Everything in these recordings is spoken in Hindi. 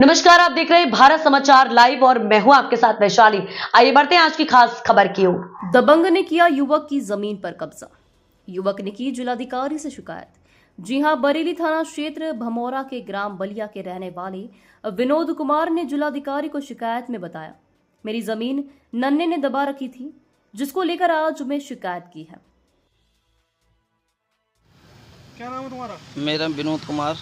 नमस्कार, आप देख रहे हैं भारत समाचार लाइव और मैं हूं आपके साथ वैशाली। आइए बढ़ते हैं आज की खास खबर की ओर। दबंग ने किया युवक की जमीन पर कब्जा। युवक ने की जिलाधिकारी से शिकायत। जी हां, बरेली थाना क्षेत्र भमौरा के ग्राम बलिया के रहने वाले विनोद कुमार ने जिलाधिकारी को शिकायत में बताया, मेरी जमीन नन्हे ने दबा रखी थी, जिसको लेकर आज मैं शिकायत की है। क्या नाम है तुम्हारा? मेरा विनोद कुमार,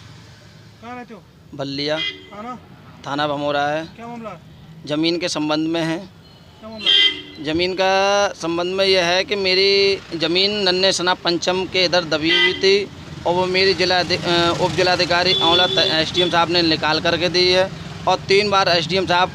कहाँ रहते हो? बल्लिया थाना? थाना भमौरा है। क्या मामला है? ज़मीन के संबंध में है। क्या मामला है? ज़मीन का संबंध में यह है कि मेरी ज़मीन नन्हे सना पंचम के इधर दबी हुई थी और वो मेरी उप जिलाधिकारी आंवला एसडीएम साहब ने निकाल करके दी है और 3 बार एसडीएम साहब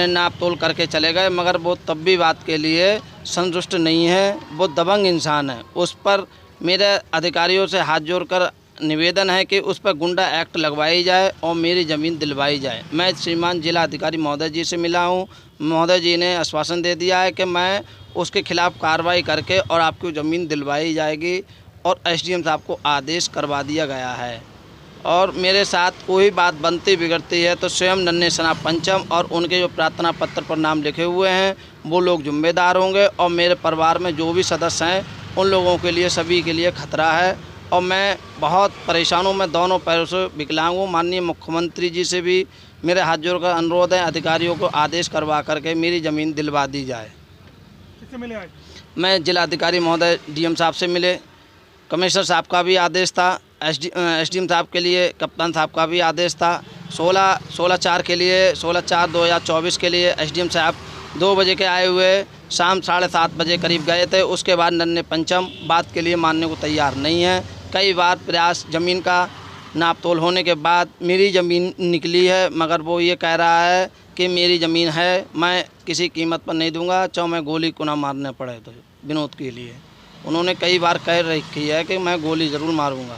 नाप तोल करके चले गए, मगर वो तब भी बात के लिए संतुष्ट नहीं है। वो दबंग इंसान है। उस पर मेरे अधिकारियों से हाथ जोड़कर निवेदन है कि उस पर गुंडा एक्ट लगवाई जाए और मेरी ज़मीन दिलवाई जाए। मैं श्रीमान जिला अधिकारी महोदय जी से मिला हूँ। महोदय जी ने आश्वासन दे दिया है कि मैं उसके खिलाफ़ कार्रवाई करके और आपकी ज़मीन दिलवाई जाएगी और एसडीएम साहब को आदेश करवा दिया गया है। और मेरे साथ कोई बात बनती बिगड़ती है तो स्वयं नन्हे सना पंचम और उनके जो प्रार्थना पत्र पर नाम लिखे हुए हैं वो लोग जिम्मेदार होंगे और मेरे परिवार में जो भी सदस्य हैं उन लोगों के लिए, सभी के लिए खतरा है और मैं बहुत परेशान हूँ। मैं दोनों पैरों से विकलांग हूँ। माननीय मुख्यमंत्री जी से भी मेरे हाथ जोड़कर अनुरोध है, अधिकारियों को आदेश करवा करके मेरी ज़मीन दिलवा दी जाए। किससे मिले आज? मैं जिलाधिकारी महोदय डीएम साहब से मिले, कमिश्नर साहब का भी आदेश था, एसडीएम साहब के लिए कप्तान साहब का भी आदेश था। 16/4 के लिए 16/4/2024 के लिए एसडीएम साहब 2 बजे के आए हुए शाम 7:30 बजे करीब गए थे। उसके बाद नन्हे पंचम बात के लिए मानने को तैयार नहीं है। कई बार प्रयास ज़मीन का नाप तोल होने के बाद मेरी ज़मीन निकली है, मगर वो ये कह रहा है कि मेरी ज़मीन है, मैं किसी कीमत पर नहीं दूंगा, चाहे मैं गोली को ना मारने पड़े। तो विनोद के लिए उन्होंने कई बार कह रखी है कि मैं गोली ज़रूर मारूंगा।